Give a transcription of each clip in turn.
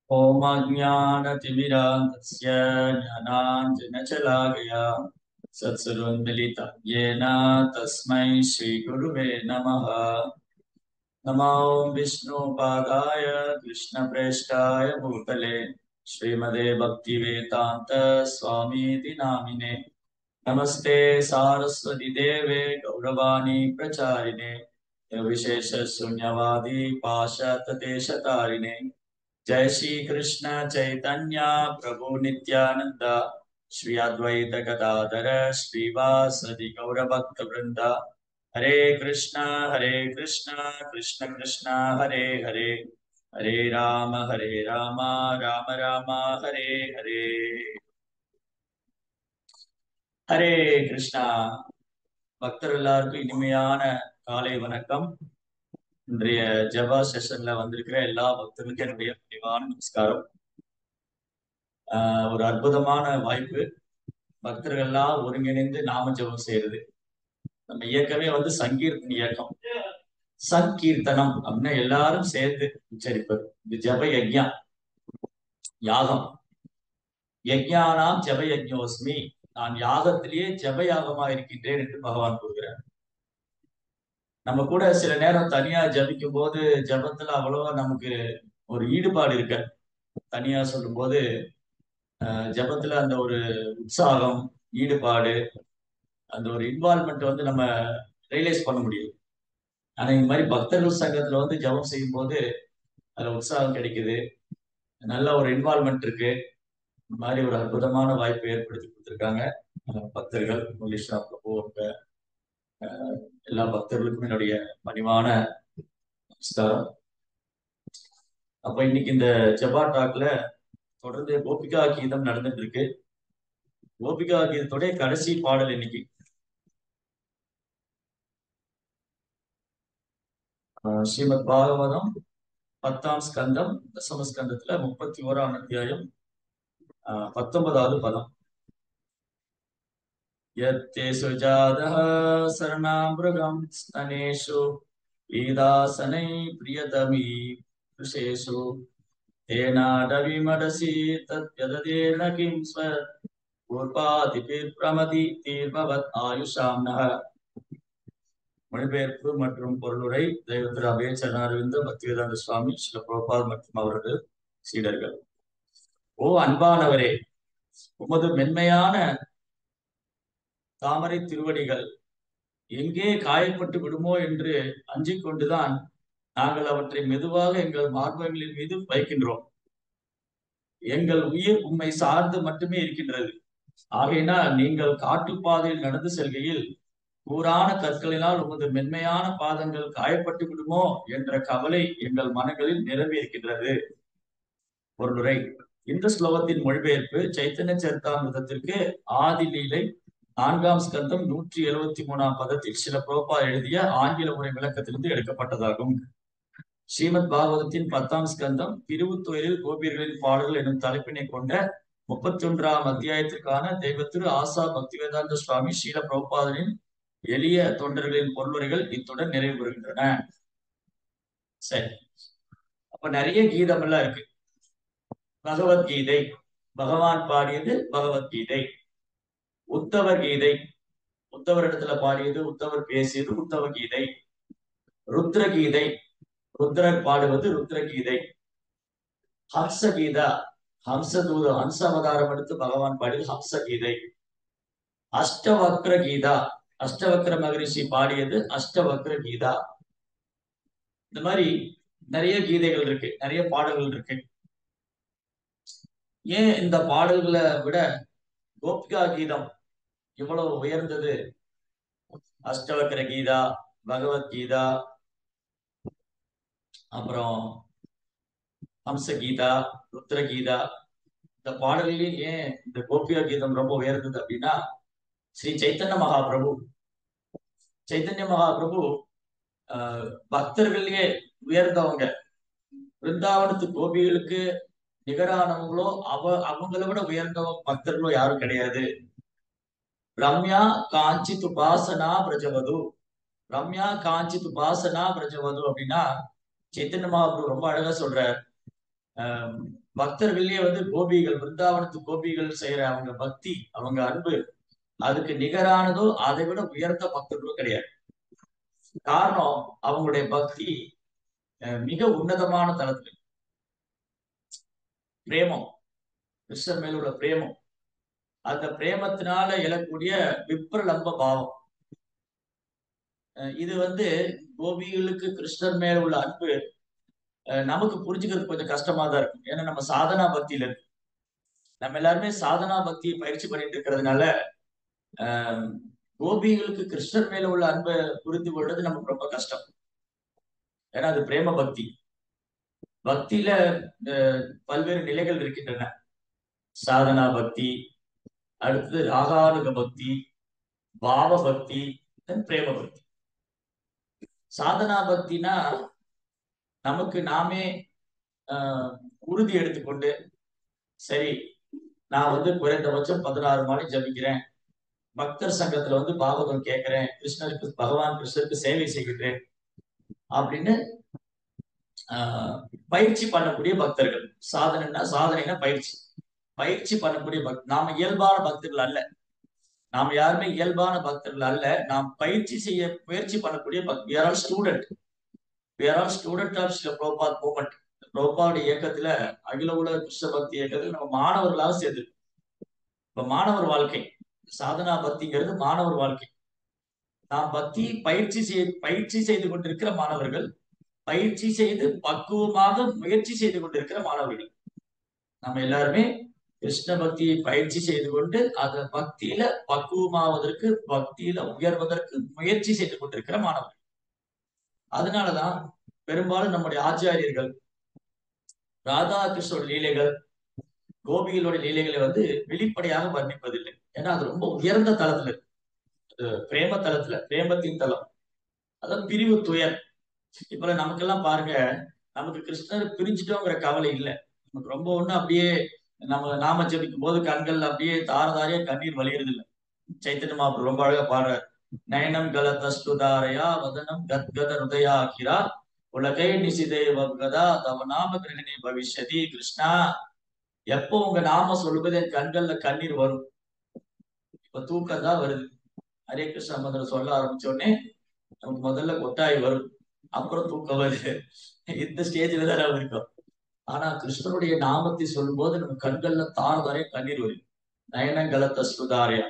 ओम अज्ञानतिमिरान्धस्य ज्ञानाञ्जनशलाकया सत्सर्वमिलितं येन तस्मै श्रीगुरुवे नमः। नमो विष्णुपादाय कृष्णप्रेष्ठाय भूतले श्रीमदे भक्तिवेदान्त स्वामीति नामिने। नमस्ते सारस्वती देवे गौरवाणी प्रचारिणे विशेष शून्यवादी पाशातदेशतारिणे। जय श्री कृष्ण चैतन्य प्रभु नित्यानंद श्री अद्वैत गदाधर श्रीवासदि गौर भक्त वृंद। हरे कृष्ण कृष्ण कृष्ण हरे हरे, हरे राम राम राम हरे हरे। हरे कृष्णा பக்தர் எல்லாருக்கும் இனிமையான காலை வணக்கம். இன்றைய ஜபா செஷன்ல வந்திருக்கிற எல்லா பக்தர்களுக்கும் என்னுடைய பணிவான நமஸ்காரம். ஒரு அற்புதமான வாய்ப்பு பக்தர்கள்லாம் ஒருங்கிணைந்து நாம ஜபம் செய்யறது. நம்ம இயக்கமே சங்கீர்த்தன இயக்கம். சங்கீர்த்தனம் அப்படின்னா எல்லாரும் சேர்ந்து உச்சரிப்பது. இது ஜப யஜ்ஞா, யாகம். யஜ்ஞானாம் ஜப யஜ்ஞோஸ்மி, நான் யாகத்திலேயே ஜப யாகமா இருக்கின்றேன் என்று பகவான் கூறுகிறார். நம்ம கூட சில நேரம் தனியா ஜபிக்கும் போது ஜபத்துல அவ்வளவா நமக்கு ஒரு ஈடுபாடு இருக்க. தனியா சொல்லும் போது ஜபத்துல அந்த ஒரு உற்சாகம், ஈடுபாடு, அந்த ஒரு இன்வால்மெண்ட் நம்ம ரியலைஸ் பண்ண முடியும். ஆனா இந்த மாதிரி பக்தர்கள் சங்கத்துல ஜபம் செய்யும் போது அதுல உற்சாகம் கிடைக்குது, நல்ல ஒரு இன்வால்மெண்ட் இருக்கு. இந்த மாதிரி ஒரு அற்புதமான வாய்ப்பை ஏற்படுத்தி கொடுத்துருக்காங்க பக்தர்கள். முரளிஷா பிரபு எல்லா பக்தர்களுக்கும் என்னுடைய பணிவான நமஸ்காரம். அப்ப இன்னைக்கு இந்த ஜபா டாக்ல தொடர்ந்து கோபிகா கீதம் நடந்துட்டு இருக்கு. கோபிகா கீதத்துடைய கடைசி பாடல் இன்னைக்கு. ஸ்ரீமத் பாகவதம் 10ஆம் ஸ்கந்தம் தசமஸ்கந்தத்துல 31ஆம் அத்தியாயம் 19வது பதம். யத்தே சுஜாதஹ சரணாமிருகம் ஸ்தனேஷு ஈதாசனை பிரியதமி புருஷேஷு தேனாடவிமடசி தத்யததேன கிம் ஸ்வ பூர்வாதிபிர் பிரமதி தீர்பவத் ஆயுஷாம்னஹ. மொழிபெயர்ப்பு மற்றும் பொருளுரை தெய்வத்திரு அபய சரணாரவிந்த பக்திவேதாந்த சுவாமி ஸ்ரீல பிரபுபாத் மற்றும் அவரது சீடர்கள். ஓ அன்பானவரே, உமது மென்மையான தாமரை திருவடிகள் எங்கே காயப்பட்டு விடுமோ என்று அஞ்சிக் கொண்டுதான் நாங்கள் அவற்றை மெதுவாக எங்கள் மார்பகங்களின் மீது வைக்கின்றோம். எங்கள் உயிர் உம்மை சார்ந்து மட்டுமே இருக்கின்றது. ஆகையினால் நீங்கள் காட்டுப்பாதையில் நடந்து செல்கையில் கூரான கற்களினால் உமது மென்மையான பாதங்கள் காயப்பட்டு விடுமோ என்ற கவலை எங்கள் மனங்களில் நிரம்பி இருக்கின்றது. பொருளுரை. இந்த ஸ்லோகத்தின் மொழிபெயர்ப்பு சைத்தன்ய சரிதாமிர்தத்திற்கு ஆதி லீலை 4ஆம் ஸ்கந்தம் 173ஆம் பதத்தில் சில பிரபா எழுதிய ஆங்கில உரை விளக்கத்திலிருந்து எடுக்கப்பட்டதாகும். ஸ்ரீமத் பாகவதத்தின் 10ஆம் ஸ்கந்தம் திருவுத்துறையில் கோபியர்களின் பாடல்கள் எனும் தலைப்பினை கொண்ட 31ஆம் அத்தியாயத்திற்கான தெய்வத்திரு ஆசா பக்திவேதாந்த சுவாமி ஸ்ரீல பிரபுபாதனின் எளிய தொண்டர்களின் பொருளுரைகள் இத்துடன் நிறைவு பெறுகின்றன. சரி, அப்ப நிறைய கீதம் எல்லாம் இருக்கு. பகவத்கீதை, பகவான் பாடியது பகவத்கீதை. உத்தவர் கீதை, உத்தவரிடத்துல பாடியது, உத்தவர் பேசியது உத்தவ கீதை. ருத்ரகீதை, ருத்ரர் பாடுவது ருத்ரகீதை. ஹம்ச கீதா, ஹம்சதூத ஹம்ச அவதாரம் எடுத்து பகவான் பாடியது ஹம்ச கீதை. அஷ்டவக்ர கீதா, அஷ்டவக்ர மகரிஷி பாடியது அஷ்டவக்ர கீதா. இந்த மாதிரி நிறைய கீதைகள் இருக்கு, நிறைய பாடல்கள் இருக்கு. ஏன் இந்த பாடல்களை விட கோபிகா கீதம் இவ்வளவு உயர்ந்தது? அஷ்டவக்ர கீதா, பகவத்கீதா, அப்புறம் ஹம்ச கீதா, ருத்ர கீதா, இந்த பாடல்களே ஏன் இந்த கோபிகா கீதம் ரொம்ப உயர்ந்தது அப்படின்னா, ஸ்ரீ சைத்தன்ய மகாபிரபு, சைத்தன்ய மகாபிரபு பக்தர்களே உயர்ந்தவங்க. பிருந்தாவனத்து கோபிகளுக்கு நிகரானவங்களோ அவங்களை விட உயர்ந்தவங்க பக்தர்களோ யாரும் கிடையாது. ரம்யா காஞ்சித் உபாசனா பிரஜவது, ரம்யா காஞ்சித் உபாசனா பிரஜவது அப்படின்னா சைத்தன்ய மகாபிரபு ரொம்ப அழகா சொல்றார். பக்தர்கள்லயே வந்து கோபிகள், பிருந்தாவனத்து கோபிகள் செய்யற அவங்க பக்தி, அவங்க அன்பு, அதுக்கு நிகரானதோ அதை விட உயர்ந்த பக்தர்களும் கிடையாது. காரணம் அவங்களுடைய பக்தி மிக உன்னதமான தளத்துல பிரேமம், கிருஷ்ணர் மேல உள்ள பிரேமம், அந்த பிரேமத்தினால எழக்கூடிய விப்ரலம்ப பாவம். இது வந்து கோபிகளுக்கு கிருஷ்ணர் மேல உள்ள அன்பு நமக்கு புரிஞ்சுக்கிறது கொஞ்சம் கஷ்டமா தான் இருக்கும். ஏன்னா நம்ம சாதனா பக்தியில இருக்கு. நம்ம எல்லாருமே சாதனா பக்தியை பயிற்சி பண்ணிட்டு இருக்கிறதுனால கோபிகளுக்கு கிருஷ்ணர் மேல உள்ள அன்பை புரிந்து கொள்றது நமக்கு ரொம்ப கஷ்டம். ஏன்னா அது பிரேம பக்தி. பக்தியில பல்வேறு நிலைகள் இருக்கின்றன. சாதனா பக்தி, அடுத்தது ராகானுக பக்தி, பாவ பக்தி, பிரேம பக்தி. சாதனா பக்தினா நமக்கு நாமே உறுதி எடுத்துக்கொண்டு, சரி நான் வந்து குறைந்தபட்சம் 16 மாலை ஜபிக்கிறேன், பக்தர் சங்கத்துல வந்து பாகவதம் கேட்கிறேன், கிருஷ்ணருக்கு பகவான் கிருஷ்ணருக்கு சேவை செய்கிறேன் அப்படின்னு பயிற்சி பண்ணக்கூடிய பக்தர்கள். சாதனைனா பயிற்சி, பயிற்சி பண்ணக்கூடிய நாம இயல்பான பக்தர்கள் அல்ல. நாம் யாருமே இயல்பான பக்தர்கள் அல்ல. நாம் பயிற்சி செய்ய முயற்சி பண்ணக்கூடிய we are all student of Srila Prabhupada movement. பிரபுபாவுடைய இயக்கத்துல, அகில உலக கிருஷ்ண பக்தி இயக்கத்துல நம்ம மாணவர்களாக சேர்ந்து, இப்ப மாணவர் வாழ்க்கை, சாதனா பக்திங்கிறது மாணவர் வாழ்க்கை. நாம் பக்தி பயிற்சி செய்து கொண்டிருக்கிற மாணவர்கள், பயிற்சி செய்து பக்குவமாக முயற்சி செய்து கொண்டிருக்கிற மாணவர்கள். நம்ம எல்லாருமே கிருஷ்ண பக்தியை பயிற்சி செய்து கொண்டு அந்த பக்தியில பக்குவமாவதற்கு, பக்தியில உயர்வதற்கு முயற்சி செய்து கொண்டிருக்கிற மாணவர்கள். அதனாலதான் பெரும்பாலும் நம்முடைய ஆச்சாரியர்கள் ராதா கிருஷ்ணோட லீலைகள், கோபிகளோட லீலைகளை வந்து வெளிப்படையாக வர்ணிப்பதில்லை. ஏன்னா அது ரொம்ப உயர்ந்த தளத்துல இருக்கு. பிரேம தளத்துல, பிரேமத்தின் தளம், அதான் பிரிவு துயர். இப்ப நமக்கெல்லாம் பாருங்க, நமக்கு கிருஷ்ணர் பிரிஞ்சுட்டோங்கிற கவலை இல்லை. நமக்கு ரொம்ப ஒண்ணு அப்படியே நம்ம நாம ஜபிக்கும் போது கண்கள் அப்படியே தாரதாரியா கண்ணீர் வலியுறது இல்லை. சைத்தன்ய மகாபிரபு ரொம்ப அழகா பாடுறார். நயனம் கலதஸ்துதாரையா வதனம் கத்கத ஹிருதயாகிரா உலகை நிசிதேவகதா தவ நாம கிரகணி பவிஷ்யதி. கிருஷ்ணா, எப்போ உங்க நாம சொல்லும்போது என் கண்கள்ல கண்ணீர் வரும். இப்ப தூக்கம் தான் வருது. ஹரே கிருஷ்ணா மந்திரம் சொல்ல ஆரம்பிச்ச உடனே நமக்கு முதல்ல கொட்டாய் வரும், அப்புறம் தூக்கம் வருது. இந்த ஸ்டேஜ்ல தான் நம்ம இருக்கோம். ஆனா கிருஷ்ணனுடைய நாமத்தை சொல்லும் போது நம்ம கண்கள்ல தாரதாரையா கண்ணீர் வரும். நயனங்கலத்த சுதாரையா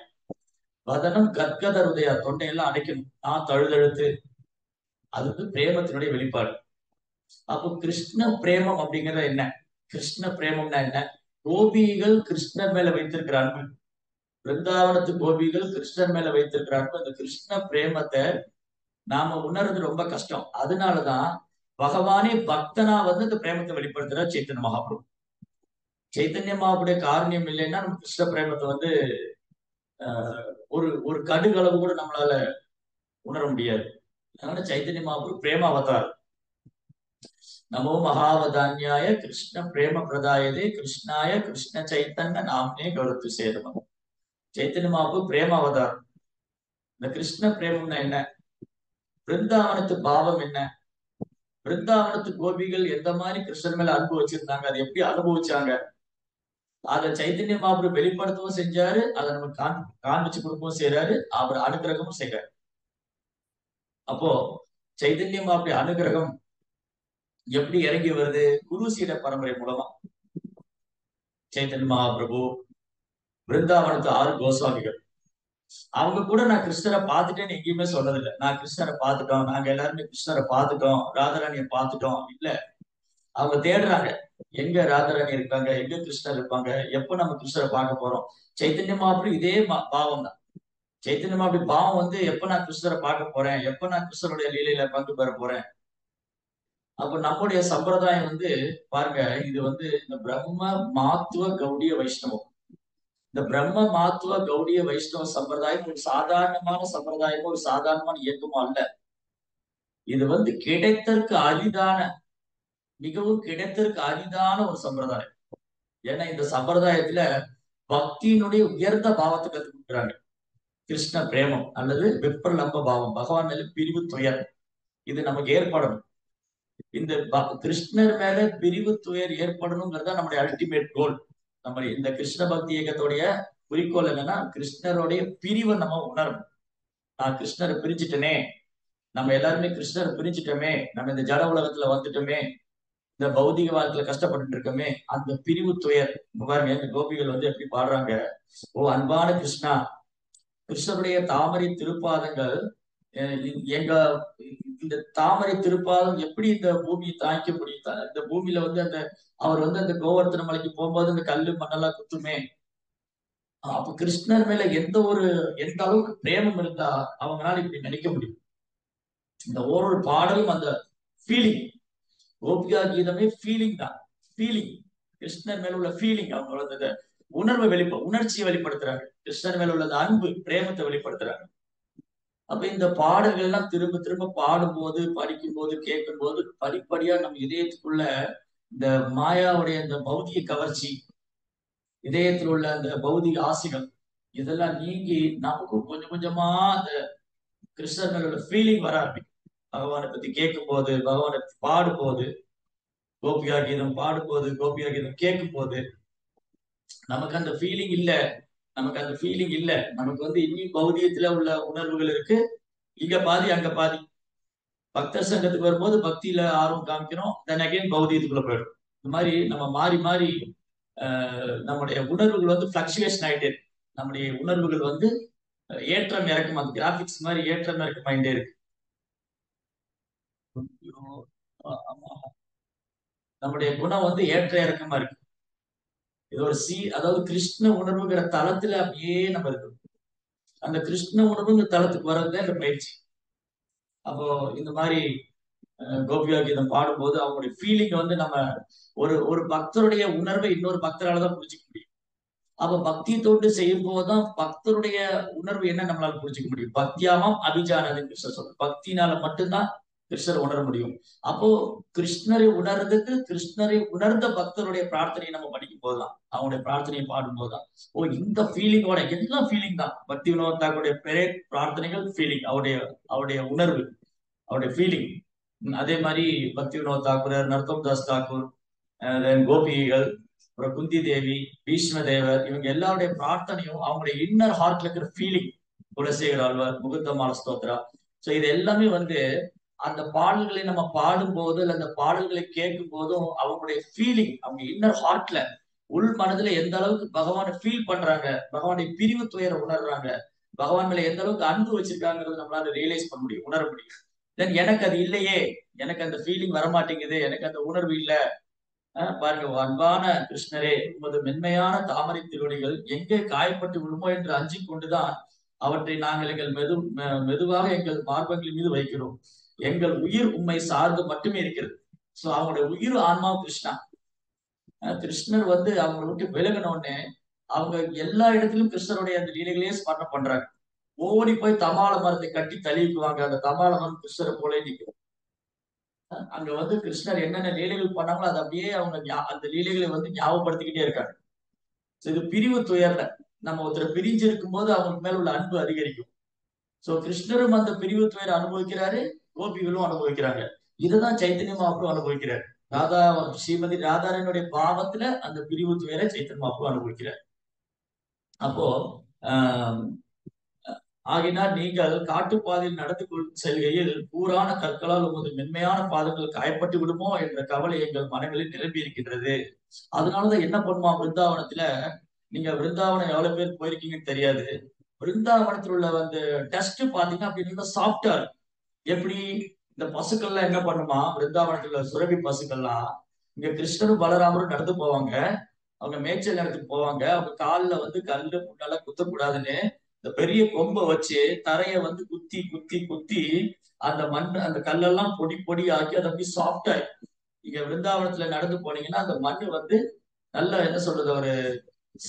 வதனம் கத்கத ஹிருதயா, தொண்டையெல்லாம் அடைக்கணும், நான் தழுதழுத்து. அதுக்கு பிரேமத்தினுடைய வெளிப்பாடு. அப்போ கிருஷ்ண பிரேமம் அப்படிங்கிறது என்ன? கிருஷ்ண பிரேமம்னா என்ன? கோபிகள் கிருஷ்ணர் மேல வைத்திருக்கிற அன்பு, பிருந்தாவனத்து கோபிகள் கிருஷ்ணர் மேல வைத்திருக்கிற அன்பு, அந்த கிருஷ்ண பிரேமத்தை நாம உணர்றது ரொம்ப கஷ்டம். அதனாலதான் பகவானே பக்தனா வந்து இந்த பிரேமத்தை வெளிப்படுத்துறார் சைத்தன்ய மகாபிரபு. சைத்தன்ய மகாபுடைய காரணியம் இல்லைன்னா நம்ம கிருஷ்ண பிரேமத்தை வந்து ஒரு ஒரு கடுகளவு கூட நம்மளால உணர முடியாது. அதனால சைத்தன்ய மகாபிரபு பிரேம அவதார். நமோ மகாவதான்யாய கிருஷ்ண பிரேம பிரதாயதே கிருஷ்ணாய கிருஷ்ண சைத்தன்ய நாம்னே கருத்து சேதம். சைத்தன்ய மகாபிரபு பிரேம அவதாரம். இந்த கிருஷ்ண பிரேமம்னா என்ன? பிருந்தாவனத்து பாவம் என்ன? பிருந்தாவனத்து கோபிகள் எந்த மாதிரி கிருஷ்ணன் மேல அன்பு வச்சிருந்தாங்க, அதை எப்படி அனுபவிச்சாங்க, அதை சைத்தன்ய மகாபிரபு வெளிப்படுத்தவும் செஞ்சாரு, அதை நம்ம காண்பிச்சு கொடுக்கவும் செய்யறாரு, அவர் அனுகிரகமும் செய்யறாரு. அப்போ சைத்தன்ய மகாபிரபு அனுகிரகம் எப்படி இறங்கி வருது? குரு சீட பரம்பரை மூலமா. சைத்தன்ய மகாபிரபு, பிருந்தாவனத்து 6 கோஸ்வாமிகள், அவங்க கூட நான் கிருஷ்ணரை பார்த்துட்டேன்னு எங்கேயுமே சொன்னதில்லை. நான் கிருஷ்ணரை பார்த்துட்டோம், நாங்க எல்லாருமே கிருஷ்ணரை பார்த்துட்டோம், ராதாராணியை பார்த்துட்டோம் இல்ல. அவங்க தேடுறாங்க, எங்க ராதாராணி இருக்காங்க, எங்க கிருஷ்ணர் இருப்பாங்க, எப்ப நம்ம கிருஷ்ணரை பார்க்க போறோம். சைத்தன்ய மகாபிரபு இதே பாவம் தான். சைத்தன்ய மகாபிரபு பாவம் வந்து எப்ப நான் கிருஷ்ணரை பார்க்க போறேன், எப்ப நான் கிருஷ்ணருடைய லீலையில பங்கு பெற போறேன். அப்ப நம்முடைய சம்பிரதாயம் வந்து பாருங்க, இது வந்து இந்த பிரம்ம மாத்துவ கௌடிய வைஷ்ணவம். இந்த பிரம்ம மாத்துவ கௌடிய வைஷ்ணவ சம்பிரதாயம் ஒரு சாதாரணமான சம்பிரதாயமோ ஒரு சாதாரணமான இயக்கமோ அல்ல. இது வந்து கிடைத்தற்கு அரிதான, மிகவும் கிடைத்தற்கு அரிதான ஒரு சம்பிரதாயம். ஏன்னா இந்த சம்பிரதாயத்துல பக்தியினுடைய உயர்ந்த பாவத்தை கற்றுக் கொடுக்குறாங்க. கிருஷ்ண பிரேமம் அல்லது விப்ரலம்ப பாவம், பகவான் மேல பிரிவு துயர், இது நமக்கு ஏற்படணும். இந்த கிருஷ்ணர் மேல பிரிவு துயர் ஏற்படணுங்கிறதா நம்முடைய அல்டிமேட் கோல். நம்ம இந்த கிருஷ்ண பக்தி இயக்கத்துடைய குறிக்கோள் என்னன்னா, கிருஷ்ணருடைய பிரிவை நம்ம உணரணும். நான் கிருஷ்ணரை பிரிச்சுட்டேனே, நம்ம எல்லாருமே கிருஷ்ணரை பிரிச்சுட்டோமே, நம்ம இந்த ஜட உலகத்துல வந்துட்டோமே, இந்த பௌதிக வாழ்க்கையில கஷ்டப்பட்டு இருக்கோமே, அந்த பிரிவு துயர். பாருங்க, இந்த கோபிகள் வந்து எப்படி பாடுறாங்க. ஓ அன்பான கிருஷ்ணா, கிருஷ்ணருடைய தாமரை திருப்பாதங்கள் எங்க இந்த தாமரை திருப்பாதம் எப்படி இந்த பூமியை தாங்கிக்க முடியும்? இந்த பூமியில வந்து அந்த அவர் வந்து அந்த கோவர்த்தன மலைக்கு போகும்போது அந்த கல்லு மண்ணெல்லாம் குத்துமே. அப்ப கிருஷ்ணர் மேல எந்த அளவுக்கு பிரேமம் இருந்தா அவங்களால இப்படி நினைக்க முடியும். இந்த ஒரு பாடலும் அந்த ஃபீலிங், கோபிகா கீதமே ஃபீலிங் தான். ஃபீலிங், கிருஷ்ணர் மேல உள்ள ஃபீலிங், அவங்க உணர்வை உணர்ச்சியை வெளிப்படுத்துறாங்க. கிருஷ்ணர் மேல உள்ள அன்பு பிரேமத்தை வெளிப்படுத்துறாங்க. அப்ப இந்த பாடல்கள் எல்லாம் திரும்ப திரும்ப பாடும்போது, படிக்கும் போது, கேட்கும் போது படிப்படியா நம்ம இதயத்துக்குள்ள இந்த மாயாவுடைய இந்த பௌதிக கவர்ச்சி, இதயத்தில் உள்ள அந்த பௌதிக ஆசைகள் இதெல்லாம் நீங்கி நமக்கும் கொஞ்சம் கொஞ்சமா அந்த கிருஷ்ணர் மேல உள்ள ஃபீலிங் வர ஆரம்பிக்கும். பகவானை பத்தி கேட்கும் போது, பகவானை பாடும் போது, கோபியா கீதம் பாடும் போது, கோபியா கீதம் கேட்கும் போது நமக்கு அந்த ஃபீலிங் இல்ல. நமக்கு வந்து இன்னும் பௌதிகத்துல உள்ள உணர்வுகள் இருக்கு. இங்க பாதி அங்க பாதி. பக்தர் சங்கத்துக்கு வரும்போது பக்தியில ஆர்வம் காமிக்கிறோம், தென் அகைன் பௌதிகத்துக்குள்ள போயிடும். இந்த மாதிரி நம்ம மாறி மாறி நம்முடைய உணர்வுகள் வந்து பிளக்சுவேஷன் ஆயிட்டே இருக்கு. நம்முடைய உணர்வுகள் வந்து ஏற்றம் இறக்கும், அந்த கிராபிக்ஸ் மாதிரி ஏற்றம் இறக்கமாயிட்டே இருக்கு. நம்முடைய குணம் வந்து ஏற்ற இறக்கமா இருக்கு. இது ஒரு அதாவது கிருஷ்ண உணர்வுங்கிற தளத்துல அப்படியே நம்ம இருக்கணும். அந்த கிருஷ்ண உணர்வுங்கிற தளத்துக்கு வர்றதுதான் இந்த பயிற்சி. அப்போ இந்த மாதிரி கோபியா கீதம் பாடும்போது அவங்களுடைய ஃபீலிங் வந்து நம்ம ஒரு ஒரு பக்தருடைய உணர்வை இன்னொரு பக்தரால தான் புரிஞ்சுக்க முடியும். அப்ப பக்தி தொண்டு செய்யும் போதுதான் பக்தருடைய உணர்வு என்ன நம்மளால புரிஞ்சுக்க முடியும். பக்தியாமம் அபிஜானது கிருஷ்ணர் சொல்ற, பக்தினால மட்டும்தான் கிருஷ்ணரை உணர முடியும். அப்போ கிருஷ்ணரை உணர்றதுக்கு கிருஷ்ணரை உணர்ந்த பக்தருடைய பிரார்த்தனையை நம்ம படிக்கும் போதுதான், அவங்களுடைய பிரார்த்தனையை பாடும் போதுதான் ஓ இந்த ஃபீலிங்கோட எல்லாம் ஃபீலிங் தான். பக்தி வினோத் தாக்கூருடைய பெரிய பிரார்த்தனைகள் ஃபீலிங், அவருடைய அவருடைய உணர்வு, அவருடைய ஃபீலிங். அதே மாதிரி பக்தி வினோத் தாக்கூர், நர்த்தம் தாஸ் தாக்கூர், கோபிகள், அப்புறம் குந்தி தேவி, பீஷ்ம தேவர், இவங்க எல்லாருடைய பிரார்த்தனையும் அவங்களுடைய இன்னர் ஹார்ட்ல இருக்கிற ஃபீலிங். குலசேகர் ஆழ்வார், முகுந்தமால ஸ்தோத்ரா. சோ இது எல்லாமே வந்து அந்த பாடல்களை நம்ம பாடும் போது இல்ல அந்த பாடல்களை கேட்கும் போதும் அவங்களுடைய ஃபீலிங், அவங்க இன்னர் ஹார்ட்ல உள் மனதுல எந்த அளவுக்கு பகவானை ஃபீல் பண்றாங்க, பகவானுடைய பிரிவு துயரை உணர்றாங்க, பகவான் மேல எந்த அளவுக்கு அன்பு வச்சிருக்காங்கிறது நம்மளால ரியலைஸ் பண்ண முடியும், உணர முடியும். தென் எனக்கு அது இல்லையே, எனக்கு அந்த ஃபீலிங் வரமாட்டேங்குது, எனக்கு அந்த உணர்வு இல்ல. பாருங்க, அன்பான கிருஷ்ணரே, உமது மென்மையான தாமரை திருவடிகள் எங்கே காயப்பட்டு விடுமோ என்று அஞ்சி கொண்டுதான் அவற்றை நாங்கள் மெதுவாக எங்கள் மார்பங்களின் மீது வைக்கிறோம். எங்கள் உயிர் உண்மை சார்ந்து மட்டுமே இருக்கிறது. சோ அவங்களுடைய உயிர் ஆன்மா கிருஷ்ணா. கிருஷ்ணர் வந்து அவங்களை விட்டு விலகின உடனே அவங்க எல்லா இடத்திலும் கிருஷ்ணருடைய அந்த லீலைகளே ஸ்மரணம் பண்றாங்க. ஓடி போய் தமால மரத்தை கட்டி தள்ளிக்குவாங்க. அந்த தமால மரம் கிருஷ்ணரை போலே நிற்கும். அங்க வந்து கிருஷ்ணர் என்னென்ன லீலைகள் பண்ணாங்களோ அது அப்படியே அவங்க அந்த லீலைகளை வந்து ஞாபகப்படுத்திக்கிட்டே இருக்காங்க. இது பிரிவு துயர்ல நம்ம ஒருத்தர் பிரிஞ்சு இருக்கும் போது அவங்களுக்கு மேல உள்ள அன்பு அதிகரிக்கும். சோ கிருஷ்ணரும் அந்த பிரிவு துயரை அனுபவிக்கிறாரு, கோபிகளும் அனுபவிக்கிறாங்க. இதுதான் சைத்தன்ய மகாபிரபு அனுபவிக்கிறார். ராதா, ஸ்ரீமதி ராதாரனுடைய பாவத்துல அந்த பிரிவு துயரை சைத்தன்ய மகாபிரபு அனுபவிக்கிறார். அப்போ ஆஹ் ஆகினால் நீங்கள் காட்டுப்பாதையில் நடந்து செல்கையில் கூரான கற்களால் உமது மென்மையான பாதங்கள் காயப்பட்டு விடுமோ என்ற கவலை எங்கள் மனங்களில் நிரம்பி இருக்கின்றது. அதனாலதான் என்ன பண்ணுமா, பிருந்தாவனத்துல நீங்க பிருந்தாவனம் எவ்வளவு பேர் போயிருக்கீங்கன்னு தெரியாது. பிருந்தாவனத்தில் உள்ள அந்த டஸ்ட் பாத்தீங்கன்னா அப்படி இருந்தா சாஃப்டா இருக்கும். எப்படி இந்த பசுக்கள்லாம் என்ன பண்ணுமா, பிருந்தாவனத்துல சுரபி பசுக்கள்லாம் இங்க கிருஷ்ணரும் பலராமரும் நடந்து போவாங்க. அவங்க மேய்ச்சல் நேரத்துக்கு போவாங்க. அவங்க காலில் வந்து கல்லு முன்னெல்லாம் குத்தக்கூடாதுன்னு இந்த பெரிய கொம்பை வச்சு தரைய வந்து குத்தி குத்தி குத்தி அந்த அந்த கல்லெல்லாம் பொடி பொடி ஆக்கி அதை அப்படி சாஃப்டா இருக்கும். இங்க விருந்தாவனத்துல நடந்து போனீங்கன்னா அந்த மண்ணு வந்து நல்ல என்ன சொல்றது, ஒரு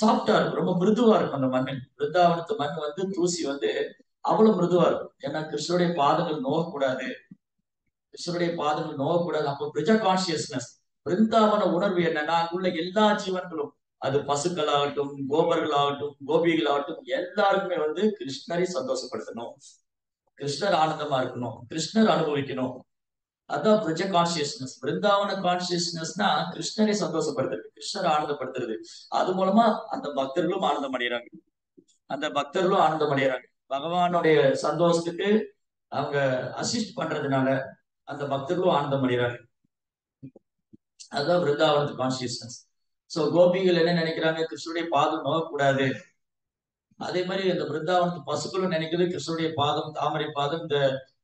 சாஃப்டா இருக்கும், ரொம்ப மிருதுவா இருக்கும். அந்த மண்ணு, விருந்தாவனத்து மண் வந்து தூசி வந்து அவ்வளவு மிருதுவா இருக்கும். ஏன்னா கிருஷ்ணருடைய பாதங்கள் நோகக்கூடாது, கிருஷ்ணருடைய பாதங்கள் நோகக்கூடாது. அப்போ பிரிஜ கான்சியஸ்னஸ், பிருந்தாவன உணர்வு என்னன்னா அங்குள்ள எல்லா ஜீவன்களும், அது பசுக்களாகட்டும், கோபர்களாகட்டும், கோபிகளாகட்டும், எல்லாருக்குமே வந்து கிருஷ்ணரை சந்தோஷப்படுத்தணும், கிருஷ்ணர் ஆனந்தமா இருக்கணும், கிருஷ்ணர் அனுபவிக்கணும். அதான் பிரஜ கான்சியஸ்னஸ். பிருந்தாவன கான்சியஸ்னஸ்னா கிருஷ்ணரை சந்தோஷப்படுத்துறது, கிருஷ்ணரை ஆனந்தப்படுத்துறது. அது மூலமா அந்த பக்தர்களும் ஆனந்தம் அடைகிறாங்க, அந்த பக்தர்களும் ஆனந்தம் அடைகிறாங்க. பகவானுடைய சந்தோஷத்துக்கு அவங்க அசிஸ்ட் பண்றதுனால அந்த பக்தர்களும் ஆனந்தம் அடைகிறாங்க. அதுதான் பிருந்தாவனத்து கான்சியஸ்னஸ். சோ கோபிகள் என்ன நினைக்கிறாங்க, கிருஷ்ணனுடைய பாதம் நோகக்கூடாது. அதே மாதிரி இந்த பிருந்தாவனத்து பசுக்களும் நினைக்கிறது கிருஷ்ணனுடைய பாதம், தாமரை பாதம், இந்த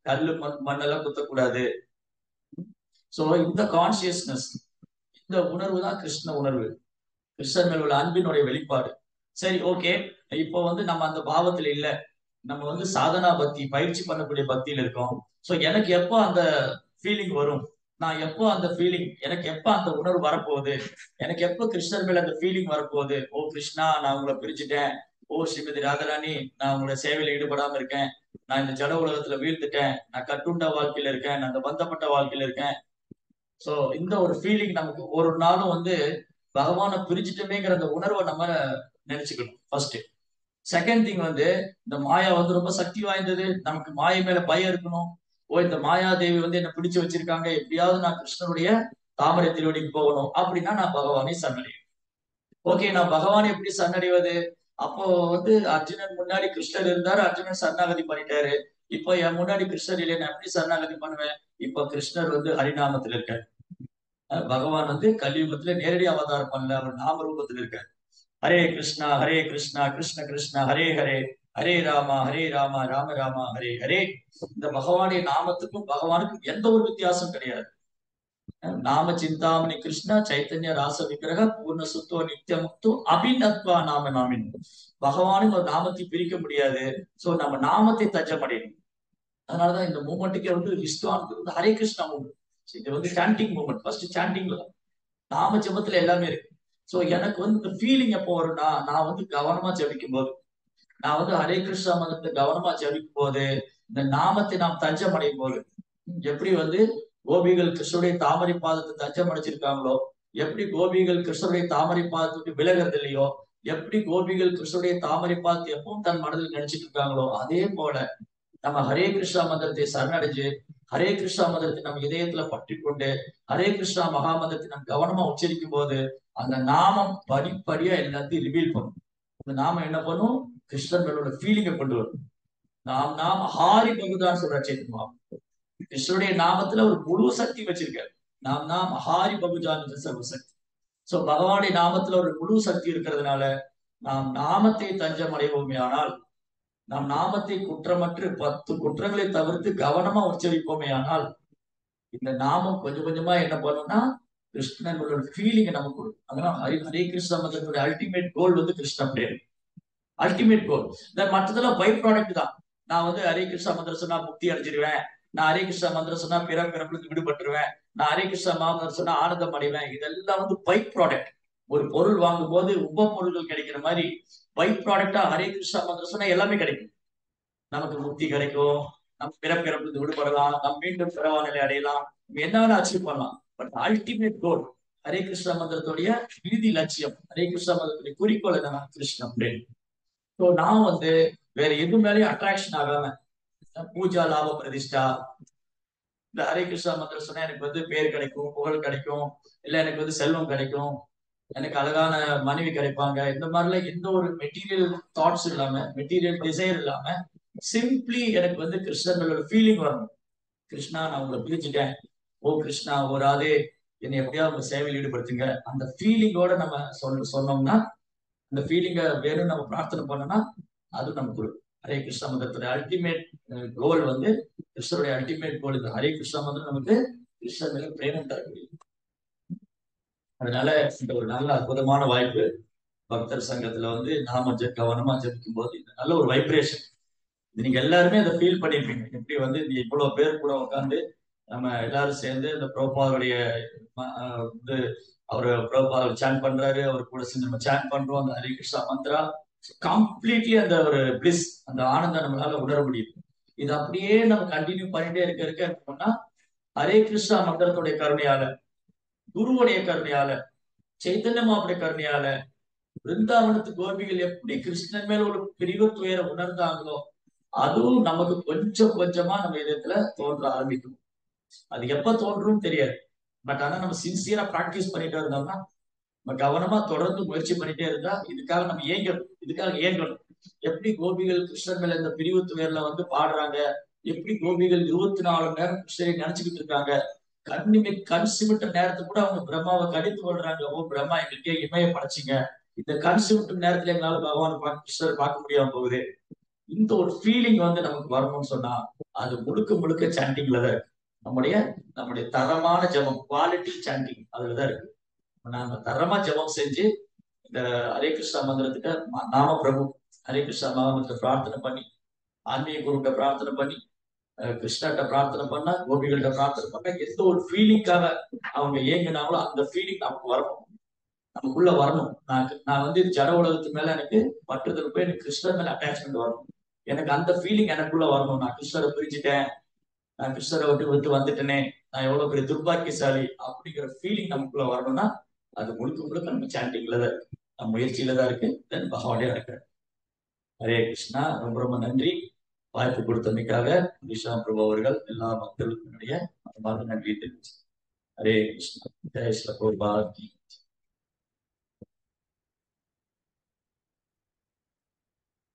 கல்லு மண்ணெல்லாம் குத்தக்கூடாது. சோ இந்த கான்சியஸ்னஸ், இந்த உணர்வு தான் கிருஷ்ண உணர்வு, கிருஷ்ணன் மேல் உள்ள அன்பினுடைய வெளிப்பாடு. சரி, ஓகே. இப்போ நம்ம அந்த பாவத்துல இல்ல, நம்ம சாதனா பக்தி, பயிற்சி பண்ணக்கூடிய பக்தியில இருக்கோம். சோ எனக்கு எப்போ அந்த ஃபீலிங் வரும், நான் எப்போ அந்த ஃபீலிங், எனக்கு எப்போ அந்த உணர்வு வரப்போகுது, எனக்கு எப்போ கிருஷ்ணர் மேல அந்த ஃபீலிங் வரப்போகுது, ஓ கிருஷ்ணா நான் உங்களை பிரிச்சுட்டேன், ஓ ஸ்ரீமதி ராதாராணி நான் உங்களோட சேவையில ஈடுபடாம இருக்கேன், நான் இந்த ஜட உலகத்துல வீழ்ந்துட்டேன், நான் கட்டுண்ட வாழ்க்கையில இருக்கேன், நான் இந்த பந்தப்பட்ட வாழ்க்கையில இருக்கேன். சோ இந்த ஒரு ஃபீலிங் நமக்கு ஒரு நாளும் பகவானை பிரிச்சுட்டோமேங்கிற அந்த உணர்வை நம்ம நினைச்சுக்கணும் ஃபர்ஸ்ட். செகண்ட் திங் இந்த மாயா ரொம்ப சக்தி வாய்ந்தது, நமக்கு மாயை மேல பயம் இருக்கணும். ஓ இந்த மாயா தேவி என்ன பிடிச்சு வச்சிருக்காங்க, எப்படியாவது நான் கிருஷ்ணனுடைய தாமரை திருவடிக்கு போகணும் அப்படின்னா நான் பகவானை சரணடைவேன். ஓகே, நான் பகவானை எப்படி சரணடைவது? அப்போ அர்ஜுனன் முன்னாடி கிருஷ்ணர் இருந்தாரு, அர்ஜுனன் சரணாகதி பண்ணிட்டாரு. இப்போ என் முன்னாடி கிருஷ்ணர் இல்லை, நான் எப்படி சரணாகதி பண்ணுவேன்? இப்போ கிருஷ்ணர் ஹரிநாமத்துல இருக்காரு. பகவான் கலியுகத்துல நேரடி அவதாரம் பண்ணல, அவர் நாம ரூபத்துல இருக்காரு. ஹரே கிருஷ்ணா ஹரே கிருஷ்ணா கிருஷ்ண கிருஷ்ணா ஹரே ஹரே, ஹரே ராமா ஹரே ராமா ராம ராமா ஹரே ஹரே. இந்த பகவானுடைய நாமத்துக்கும் பகவானுக்கும் எந்த ஒரு வித்தியாசம் கிடையாது. நாம சிந்தாமணி கிருஷ்ணா சைத்தன்ய ராச விக்கிரக பூர்ண சுத்தோ நித்தியமுக்தோ அபிநத்வா நாம நாமின். பகவானுக்கு ஒரு நாமத்தை பிரிக்க முடியாது. சோ நம்ம நாமத்தை தஞ்சமடையணும். அதனாலதான் இந்த மூமெண்ட்டுக்கே விஸ்வான் ஹரே கிருஷ்ணா மூமெண்ட். இது சாண்டிங் மூமெண்ட். ஃபர்ஸ்ட் சாண்டிங்ல நாம ஜபத்துல எல்லாமே இருக்கு. சோ எனக்கு இந்த ஃபீலிங் எப்போ வரும்னா, நான் கவனமா ஜபிக்கும் போது, நான் ஹரே கிருஷ்ணா மதத்தை கவனமா ஜபிக்கும் போது, இந்த நாமத்தை நாம் தஞ்சம் அடையும் போது, எப்படி கோபிகள் கிருஷ்ணருடைய தாமரை பாதத்தை தஞ்சம் அடைச்சிருக்காங்களோ, எப்படி கோபிகள் கிருஷ்ணருடைய தாமரை பாதத்துக்கு விலகிறது இல்லையோ, எப்படி கோபிகள் கிருஷ்ணருடைய தாமரை பாதத்தை எப்பவும் தன் மனதில் நினைச்சிட்டு இருக்காங்களோ, அதே போல நம்ம ஹரே கிருஷ்ணா மந்திரத்தை சரணடைஞ்சு, ஹரே கிருஷ்ணா மந்திரத்தை நம்ம இதயத்துல பற்றி கொண்டு, ஹரே கிருஷ்ணா மகாமந்திரத்தை நம்ம கவனமா உச்சரிக்கும் போது, அந்த நாமம் படிப்படியா எல்லாத்தையும் ரிவீல் பண்ணும். இந்த நாமம் என்ன பண்ணும்? கிருஷ்ணன் மேலோட ஃபீலிங்கை கொண்டு வரும். நாம் ஹாரி பகுதான் சொல்ற சேத்துமா, கிருஷ்ணனுடைய நாமத்துல ஒரு முழு சக்தி வச்சிருக்காரு. நாம் ஹாரி பகுஜான் சர்வ சக்தி. சோ பகவானுடைய நாமத்துல ஒரு முழு சக்தி இருக்கிறதுனால நாம் நாமத்தை தஞ்சம் அடைவோமே ஆனால், நாம் நாமத்தை குற்றமற்று 10 குற்றங்களை தவிர்த்து கவனமா உச்சரிப்போமே ஆனால், இந்த நாமம் கொஞ்சம் கொஞ்சமா என்ன பண்ணும்னா கிருஷ்ணனோட ஃபீலிங்கை நமக்கு கொடுக்கும். அதனால ஹரே கிருஷ்ண மதத்தினுடைய அல்டிமேட் கோல் கிருஷ்ண பிரேம். Ultimate goal. இந்த மற்றதெல்லாம் பை ப்ராடக்ட் தான். நான் ஹரே கிருஷ்ணா மந்திரம் சொன்னா முக்தி அடைஞ்சிருவேன், நான் ஹரே கிருஷ்ணா மந்திரம் சொன்னா பிறப்பிலிருந்து விடுபட்டுருவேன், நான் ஹரே கிருஷ்ணா மந்திரம் சொன்னா ஆனந்தம் அடைவேன். இதெல்லாம் பை ப்ராடக்ட். ஒரு பொருள் வாங்கும் போது உப பொருள்கள் கிடைக்கிற மாதிரி பை ப்ராடக்டா ஹரே கிருஷ்ணா மந்திரம் சொன்னா எல்லாமே கிடைக்கும். நமக்கு முக்தி கிடைக்கும், நம்ம பிறப்பிலிருந்து விடுபடலாம், நம்ம மீண்டும் பிறவா நிலை அடையலாம், நம்ம என்ன வேணா அச்சீவ் பண்ணலாம். But ultimate goal Hare Krishna மந்திரத்துடைய இறுதி லட்சியம், ஹரே கிருஷ்ணா மந்திரத்துடைய குறிக்கோள் என்னன்னா கிருஷ்ண பிரேம். ஸோ நான் வேற எது மேலேயும் அட்ராக்ஷன் ஆகாம, பூஜா லாப பிரதிஷ்டா, இந்த ஹரே கிருஷ்ணா மந்திரம் சொன்னா எனக்கு பேர் கிடைக்கும், புகழ் கிடைக்கும், இல்ல எனக்கு செல்வம் கிடைக்கும், எனக்கு அழகான மனைவி கிடைப்பாங்க, இந்த மாதிரிலாம் எந்த ஒரு மெட்டீரியல் தாட்ஸ் இல்லாம, மெட்டீரியல் டிசைர் இல்லாம, சிம்பிளி எனக்கு கிருஷ்ணனோட ஃபீலிங் வரணும். கிருஷ்ணா நான் உங்களை பிரிச்சுட்டேன், ஓ கிருஷ்ணா ஓ ராதே, என்னை எப்படியாவது உங்க சேவையில் ஈடுபடுத்துங்க, அந்த ஃபீலிங்கோட நம்ம சொன்னோம்னா, அந்த ஃபீலிங்கை வேணும் நம்ம பிரார்த்தனை பண்ணோம்னா அது நமக்கு ஹரே கிருஷ்ணா மந்திரத்துடைய அல்டிமேட் கோல் கிருஷ்ணருடைய அல்டிமேட் கோல் இந்த ஹரே கிருஷ்ணா மந்திரம் நமக்கு கிருஷ்ணர் மேல பிரேமம் தரக்கூடிய. அதனால இந்த ஒரு நல்ல அற்புதமான வாய்ப்பு பக்தர் சங்கத்துல நாம கவனமா ஜபிக்கும் போது இந்த நல்ல ஒரு வைப்ரேஷன், இது நீங்க எல்லாருமே அதை ஃபீல் பண்ணிருப்பீங்க. எப்படி இந்த இவ்வளவு பேர் கூட உட்காந்து நம்ம எல்லாரும் சேர்ந்து இந்த புரோபாவுடைய அவரு புரோபாவை சாண்ட் பண்றாரு, அவர் கூட சேர்ந்து நம்ம சாண்ட் பண்றோம் அந்த ஹரே கிருஷ்ணா மந்திரா. கம்ப்ளீட்லி அந்த ஒரு பிளிஸ், அந்த ஆனந்தம் நம்மளால உணர முடியும். இது அப்படியே நம்ம கண்டினியூ பண்ணிட்டே இருக்க ஹரே கிருஷ்ணா மந்திரத்துடைய கருணையால, குருவுடைய கருணையால, சைத்தன்யமாவுடைய கருணையால, பிருந்தாவனத்து கோபிகள் எப்படி கிருஷ்ணன் மேல ஒரு பிரிவு துயரை உணர்ந்தாங்களோ, அதுவும் நமக்கு கொஞ்சம் கொஞ்சமா நம்ம இதயத்துல தோன்ற ஆரம்பிக்கும். அது எப்ப தோன்றும் தெரியாது. பட் ஆனா நம்ம சின்சியரா பிராக்டிஸ் பண்ணிட்டே இருந்தோம்னா, நம்ம கவனமா தொடர்ந்து முயற்சி பண்ணிட்டே இருந்தா இதுக்காக நம்ம ஏங்கணும், இதுக்காக ஏங்கணும். எப்படி கோபிகள் கிருஷ்ணர் மேல இந்த பிரிவு துயர்ல வந்து பாடுறாங்க, எப்படி கோபிகள் 24 மணி நேரம் கிருஷ்ணரை நினைச்சுக்கிட்டு இருக்காங்க, கண் சிமிட்ட நேரத்துக்கு கூட அவங்க பிரம்மாவை கடித்து கொள்றாங்க. ஓ பிரம்மா, எங்களுக்கே இமைய படைச்சிங்க, இந்த கண் சிமிட்டும் நேரத்துல எங்களால பகவான் கிருஷ்ணரை பார்க்க முடியாம போகுது. இந்த ஒரு ஃபீலிங் வந்து நமக்கு வரணும்னு சொன்னா அது முழுக்க முழுக்க சாண்டிங்ல தான் இருக்கு. நம்முடைய நம்முடைய தரமான ஜபம், குவாலிட்டி சாண்டிங் அதுலதான் இருக்கு. நாம தரமா ஜபம் செஞ்சு இந்த ஹரே கிருஷ்ணா மந்திரத்துக்கு நாம பிரபு ஹரே கிருஷ்ணா மந்திரத்தை பிரார்த்தனை பண்ணி, ஆன்மீக குருட்ட பிரார்த்தனை பண்ணி, கிருஷ்ணாட்ட பிரார்த்தனை பண்ணா, கோபிகள்கிட்ட பிரார்த்தனை பண்ணா, எந்த ஒரு ஃபீலிங்காக அவங்க ஏங்கினாங்களோ அந்த ஃபீலிங் நமக்கு வரணும், நமக்குள்ள வரணும். நான் வந்து ஜட உலகத்து மேல எனக்கு பற்றுதல் போய் எனக்கு கிருஷ்ணர் மேல அட்டாச்மெண்ட் வரணும். எனக்கு அந்த ஃபீலிங் எனக்குள்ள வரணும். நான் கிருஷ்ணரை பிரிச்சுட்டேன், நான் கிருஷ்ணரை விட்டு விட்டு வந்துட்டேனே, நான் எவ்வளவு பெரிய துர்பாக்கியசாலி அப்படிங்கிற ஃபீலிங் நமக்குள்ள வரணும்னா அது முழுக்க முழுக்க நம்ம சாண்டிங்ல தான் இருக்கு, நம்ம முயற்சியில தான் இருக்கு. தென் பகவானே இருக்கு. ஹரே கிருஷ்ணா. ரொம்ப ரொம்ப நன்றி வாய்ப்பு கொடுத்தமைக்காக. கிருஷ்ணா பிரபு அவர்கள் எல்லா மக்களுக்கும் நன்றியை தெரிவிச்சு. ஹரே கிருஷ்ணா. ஜெய் ஸ்ரீ பிரபுபாத்.